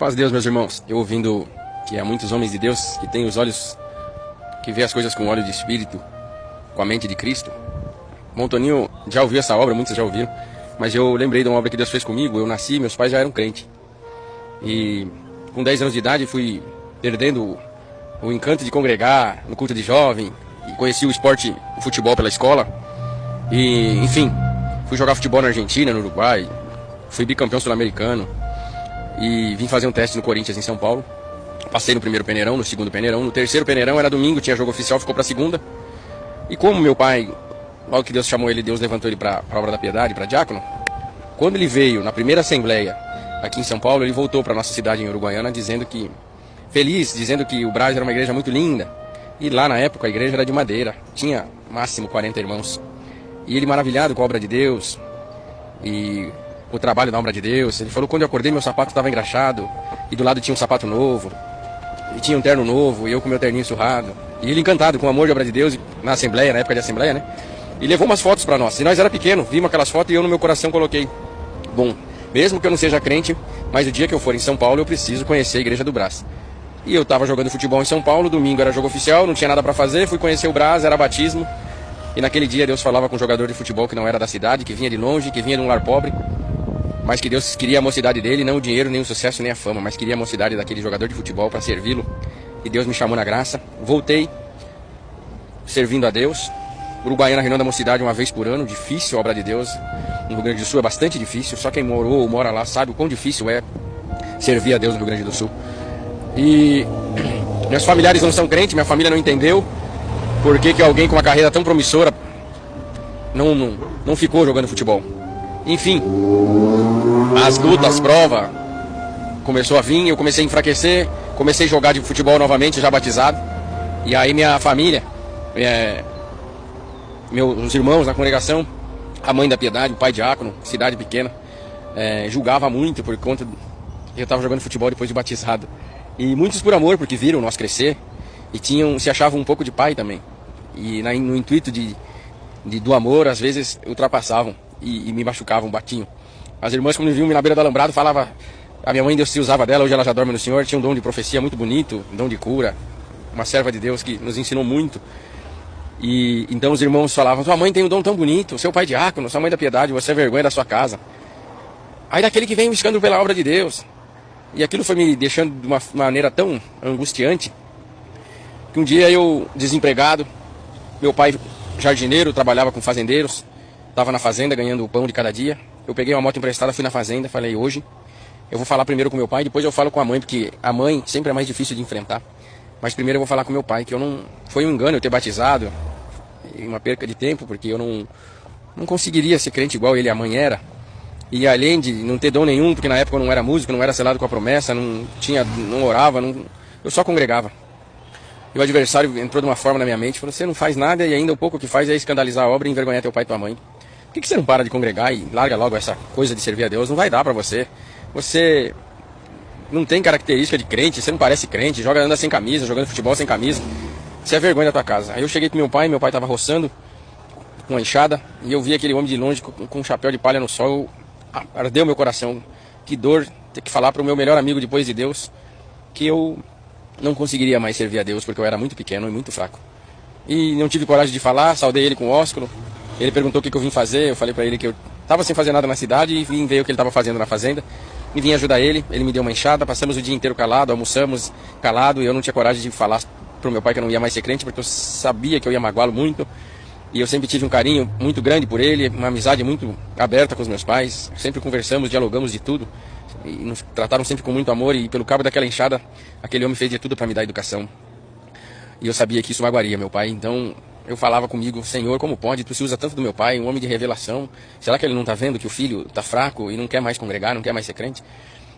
Paz de Deus, meus irmãos. Eu ouvindo que há muitos homens de Deus que têm os olhos, que vê as coisas com olhos de espírito, com a mente de Cristo. Montoninho já ouviu essa obra, muitos já ouviram, mas eu lembrei de uma obra que Deus fez comigo. Eu nasci, meus pais já eram crentes. E com 10 anos de idade fui perdendo o encanto de congregar no culto de jovem, e conheci o esporte, o futebol pela escola. E, enfim, fui jogar futebol na Argentina, no Uruguai, fui bicampeão sul-americano. E vim fazer um teste no Corinthians, em São Paulo. Passei no primeiro peneirão, no segundo peneirão. No terceiro peneirão, era domingo, tinha jogo oficial, ficou pra segunda. E como meu pai, logo que Deus chamou ele, Deus levantou ele pra obra da piedade, pra diácono. Quando ele veio na primeira assembleia aqui em São Paulo, ele voltou pra nossa cidade em Uruguaiana, dizendo que o Brás era uma igreja muito linda. E lá na época a igreja era de madeira, tinha máximo 40 irmãos. E ele maravilhado com a obra de Deus e o trabalho da obra de Deus. Ele falou: quando eu acordei, meu sapato estava engraxado e do lado tinha um sapato novo e tinha um terno novo e eu com meu terninho surrado. E ele encantado com o amor de obra de Deus na assembleia, na época de assembleia, né? E levou umas fotos para nós. E nós era pequeno, vimos aquelas fotos e eu no meu coração coloquei: bom, mesmo que eu não seja crente, mas o dia que eu for em São Paulo eu preciso conhecer a igreja do Brás. E eu estava jogando futebol em São Paulo, domingo era jogo oficial, não tinha nada para fazer, fui conhecer o Brás, era batismo. E naquele dia Deus falava com um jogador de futebol que não era da cidade, que vinha de longe, que vinha de um lar pobre, mas que Deus queria a mocidade dele, não o dinheiro, nem o sucesso, nem a fama, mas queria a mocidade daquele jogador de futebol para servi-lo. E Deus me chamou na graça. Voltei servindo a Deus. Uruguaiana reunião da mocidade uma vez por ano, difícil a obra de Deus. No Rio Grande do Sul é bastante difícil, só quem morou ou mora lá sabe o quão difícil é servir a Deus no Rio Grande do Sul. E meus familiares não são crentes, minha família não entendeu por que alguém com uma carreira tão promissora não ficou jogando futebol. Enfim, as lutas, as provas começou a vir, eu comecei a enfraquecer, comecei a jogar de futebol novamente, já batizado. E aí minha família, meus irmãos na congregação, a mãe da Piedade, o pai diácono, cidade pequena, julgava muito por conta eu estava jogando futebol depois de batizado. E muitos por amor, porque viram nós crescer e se achavam um pouco de pai também. E no intuito do amor, às vezes ultrapassavam e me machucavam, batiam. As irmãs, quando viam-me na beira do alambrado, falavam: a minha mãe, Deus se usava dela, hoje ela já dorme no Senhor. Tinha um dom de profecia muito bonito, um dom de cura, uma serva de Deus que nos ensinou muito. E então os irmãos falavam: sua mãe tem um dom tão bonito, seu pai diácono, sua mãe da piedade, você é vergonha da sua casa. Aí daquele que vem me escândalo pela obra de Deus. E aquilo foi me deixando de uma maneira tão angustiante, que um dia eu, desempregado, meu pai jardineiro, trabalhava com fazendeiros, estava na fazenda ganhando o pão de cada dia. Eu peguei uma moto emprestada, fui na fazenda, falei: hoje eu vou falar primeiro com meu pai, depois eu falo com a mãe, porque a mãe sempre é mais difícil de enfrentar. Mas primeiro eu vou falar com meu pai, que foi um engano eu ter batizado, e uma perca de tempo, porque eu não conseguiria ser crente igual ele e a mãe era. E além de não ter dom nenhum, porque na época eu não era músico, não era selado com a promessa, não orava, eu só congregava. E o adversário entrou de uma forma na minha mente, falou: você não faz nada e ainda o pouco que faz é escandalizar a obra e envergonhar teu pai e tua mãe. Por que você não para de congregar e larga logo essa coisa de servir a Deus? Não vai dar pra você. Você não tem característica de crente, você não parece crente, anda sem camisa, jogando futebol sem camisa. Você é vergonha da tua casa. Aí eu cheguei pro meu pai estava roçando com uma enxada e eu vi aquele homem de longe com um chapéu de palha no sol. Ardeu meu coração. Que dor ter que falar pro meu melhor amigo depois de Deus que eu não conseguiria mais servir a Deus porque eu era muito pequeno e muito fraco. E não tive coragem de falar, saudei ele com o ósculo. Ele perguntou o que eu vim fazer, eu falei pra ele que eu estava sem fazer nada na cidade e vim ver o que ele estava fazendo na fazenda. E vim ajudar ele, ele me deu uma enxada, passamos o dia inteiro calado, almoçamos calado e eu não tinha coragem de falar pro meu pai que eu não ia mais ser crente porque eu sabia que eu ia magoá-lo muito. E eu sempre tive um carinho muito grande por ele, uma amizade muito aberta com os meus pais. Sempre conversamos, dialogamos de tudo. E nos trataram sempre com muito amor. E pelo cabo daquela enxada, aquele homem fez de tudo para me dar educação. E eu sabia que isso magoaria meu pai. Então eu falava comigo: Senhor, como pode? Tu se usa tanto do meu pai, um homem de revelação. Será que ele não está vendo que o filho está fraco e não quer mais congregar, não quer mais ser crente?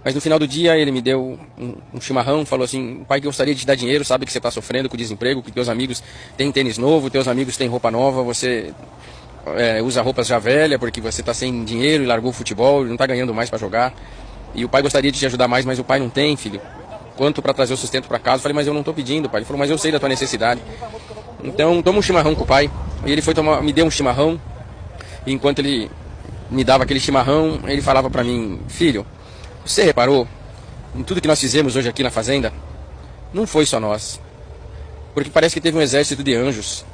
Mas no final do dia ele me deu um chimarrão, falou assim: pai, que eu gostaria de te dar dinheiro, sabe que você está sofrendo com o desemprego, que teus amigos têm tênis novo, teus amigos têm roupa nova, você usa roupas já velhas porque você está sem dinheiro e largou o futebol, não está ganhando mais para jogar. E o pai gostaria de te ajudar mais, mas o pai não tem, filho. Quanto para trazer o sustento para casa? Eu falei: mas eu não estou pedindo, pai. Ele falou: mas eu sei da tua necessidade. Então toma um chimarrão com o pai. E ele me deu um chimarrão. E enquanto ele me dava aquele chimarrão, ele falava para mim: filho, você reparou em tudo que nós fizemos hoje aqui na fazenda, não foi só nós. Porque parece que teve um exército de anjos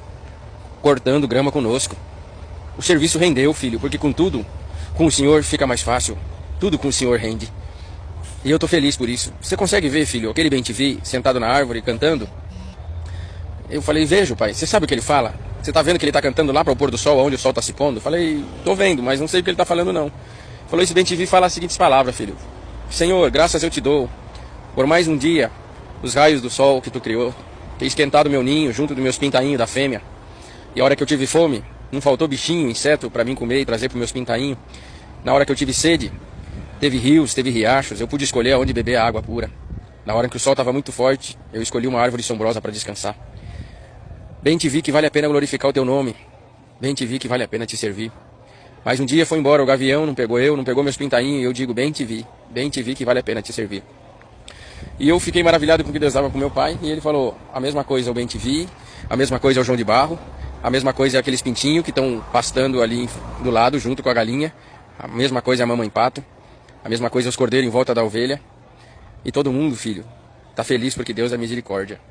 cortando grama conosco. O serviço rendeu, filho, porque com tudo, com o Senhor fica mais fácil. Tudo com o Senhor rende. E eu tô feliz por isso. Você consegue ver, filho, aquele bem-te-vi sentado na árvore cantando? Eu falei, vejo, pai. Você sabe o que ele fala? Você tá vendo que ele tá cantando lá para o pôr do sol, onde o sol tá se pondo? Eu falei, tô vendo, mas não sei o que ele tá falando não. Falou, esse bem-te-vi fala as seguintes palavras, filho. Senhor, graças eu te dou por mais um dia os raios do sol que tu criou, ter esquentado meu ninho junto dos meus pintainhos da fêmea. E a hora que eu tive fome, não faltou bichinho, inseto para mim comer e trazer para meus pintainhos. Na hora que eu tive sede, teve rios, teve riachos, eu pude escolher aonde beber a água pura. Na hora que o sol estava muito forte, eu escolhi uma árvore sombrosa para descansar. Bem te vi que vale a pena glorificar o teu nome. Bem te vi que vale a pena te servir. Mas um dia foi embora o gavião, não pegou eu, não pegou meus pintainhos, e eu digo, bem te vi que vale a pena te servir. E eu fiquei maravilhado com o que Deus dava com meu pai, e ele falou, a mesma coisa é o bem te vi, a mesma coisa é o João de Barro, a mesma coisa é aqueles pintinhos que estão pastando ali do lado, junto com a galinha, a mesma coisa é a mamãe pato, a mesma coisa é os cordeiros em volta da ovelha, e todo mundo, filho, tá feliz porque Deus é misericórdia.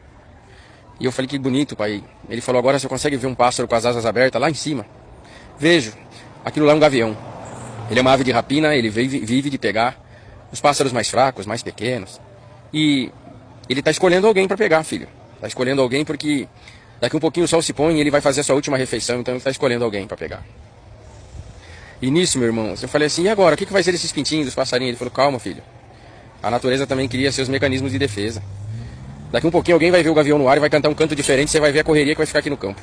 E eu falei, que bonito, pai. Ele falou, agora você consegue ver um pássaro com as asas abertas lá em cima? Vejo. Aquilo lá é um gavião. Ele é uma ave de rapina, ele vive de pegar os pássaros mais fracos, mais pequenos. E ele está escolhendo alguém para pegar, filho. Está escolhendo alguém porque daqui um pouquinho o sol se põe e ele vai fazer a sua última refeição, então ele está escolhendo alguém para pegar. E nisso, meu irmão, eu falei assim, e agora? O que vai ser desses pintinhos, dos passarinhos? Ele falou, calma, filho. A natureza também cria seus mecanismos de defesa. Daqui um pouquinho alguém vai ver o gavião no ar e vai cantar um canto diferente, você vai ver a correria que vai ficar aqui no campo.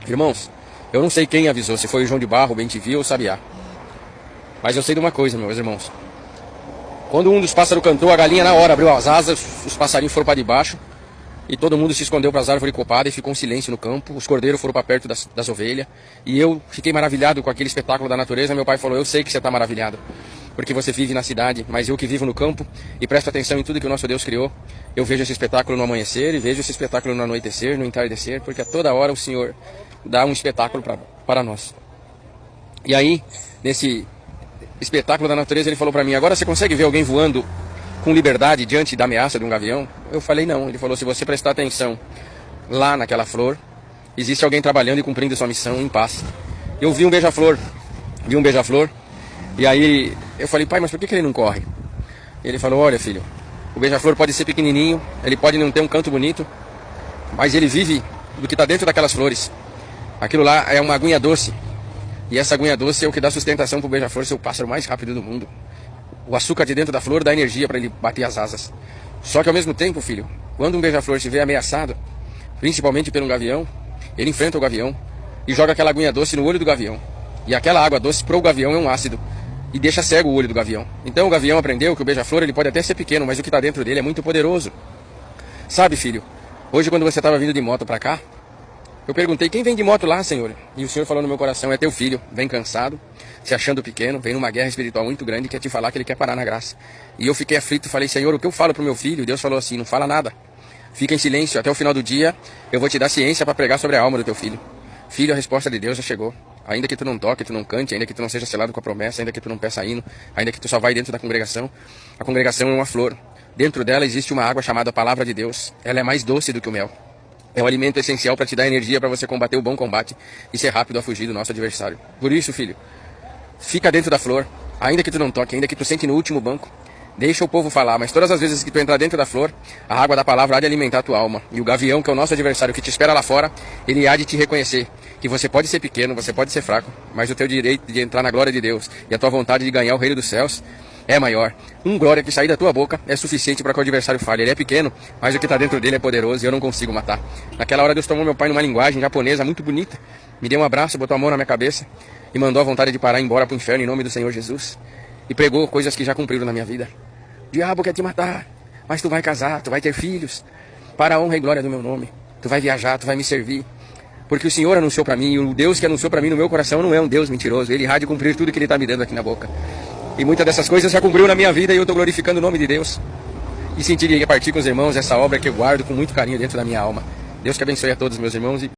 Irmãos, eu não sei quem avisou, se foi o João de Barro, o bem-te-vi ou o Sabiá. Mas eu sei de uma coisa, meus irmãos. Quando um dos pássaros cantou, a galinha na hora abriu as asas, os passarinhos foram para debaixo, e todo mundo se escondeu para as árvores copadas e ficou um silêncio no campo. Os cordeiros foram para perto das ovelhas. E eu fiquei maravilhado com aquele espetáculo da natureza. Meu pai falou, eu sei que você está maravilhado, porque você vive na cidade, mas eu que vivo no campo e presto atenção em tudo que o nosso Deus criou. Eu vejo esse espetáculo no amanhecer e vejo esse espetáculo no anoitecer, no entardecer, porque a toda hora o Senhor dá um espetáculo para nós. E aí, nesse espetáculo da natureza, ele falou para mim, agora você consegue ver alguém voando com liberdade diante da ameaça de um gavião? Eu falei, não. Ele falou, se você prestar atenção lá naquela flor, existe alguém trabalhando e cumprindo sua missão em paz. Eu vi um beija-flor, e aí eu falei, pai, mas por que ele não corre? Ele falou, olha, filho, o beija-flor pode ser pequenininho, ele pode não ter um canto bonito, mas ele vive do que está dentro daquelas flores. Aquilo lá é uma aguinha doce, e essa aguinha doce é o que dá sustentação para o beija-flor ser o pássaro mais rápido do mundo. O açúcar de dentro da flor dá energia para ele bater as asas. Só que ao mesmo tempo, filho, quando um beija-flor se vê ameaçado, principalmente pelo gavião, ele enfrenta o gavião e joga aquela aguinha doce no olho do gavião. E aquela água doce para o gavião é um ácido e deixa cego o olho do gavião. Então o gavião aprendeu que o beija-flor ele pode até ser pequeno, mas o que está dentro dele é muito poderoso. Sabe, filho, hoje quando você estava vindo de moto para cá, eu perguntei, quem vem de moto lá, Senhor? E o Senhor falou no meu coração, é teu filho, vem cansado, se achando pequeno, vem numa guerra espiritual muito grande e quer te falar que ele quer parar na graça. E eu fiquei aflito, falei, Senhor, o que eu falo pro meu filho? E Deus falou assim, não fala nada. Fica em silêncio, até o final do dia eu vou te dar ciência para pregar sobre a alma do teu filho. Filho, a resposta de Deus já chegou. Ainda que tu não toque, tu não cante, ainda que tu não seja selado com a promessa, ainda que tu não peça hino, ainda que tu só vai dentro da congregação, a congregação é uma flor. Dentro dela existe uma água chamada Palavra de Deus. Ela é mais doce do que o mel. É um alimento essencial para te dar energia para você combater o bom combate e ser rápido a fugir do nosso adversário. Por isso, filho, fica dentro da flor, ainda que tu não toque, ainda que tu sente no último banco. Deixa o povo falar, mas todas as vezes que tu entrar dentro da flor, a água da palavra há de alimentar a tua alma. E o gavião, que é o nosso adversário, que te espera lá fora, ele há de te reconhecer. Que você pode ser pequeno, você pode ser fraco, mas o teu direito de entrar na glória de Deus e a tua vontade de ganhar o reino dos céus é maior. Glória que sair da tua boca é suficiente para que o adversário fale. Ele é pequeno, mas o que está dentro dele é poderoso e eu não consigo matar. Naquela hora Deus tomou meu pai numa linguagem japonesa muito bonita, me deu um abraço, botou a mão na minha cabeça e mandou a vontade de parar e ir embora para o inferno em nome do Senhor Jesus. E pregou coisas que já cumpriram na minha vida. O diabo quer te matar, mas tu vai casar, tu vai ter filhos, para a honra e glória do meu nome. Tu vai viajar, tu vai me servir. Porque o Senhor anunciou para mim, e o Deus que anunciou para mim no meu coração não é um Deus mentiroso. Ele há de cumprir tudo que Ele está me dando aqui na boca. E muitas dessas coisas já cumpriu na minha vida e eu estou glorificando o nome de Deus. E senti de repartir com os irmãos essa obra que eu guardo com muito carinho dentro da minha alma. Deus que abençoe a todos, meus irmãos.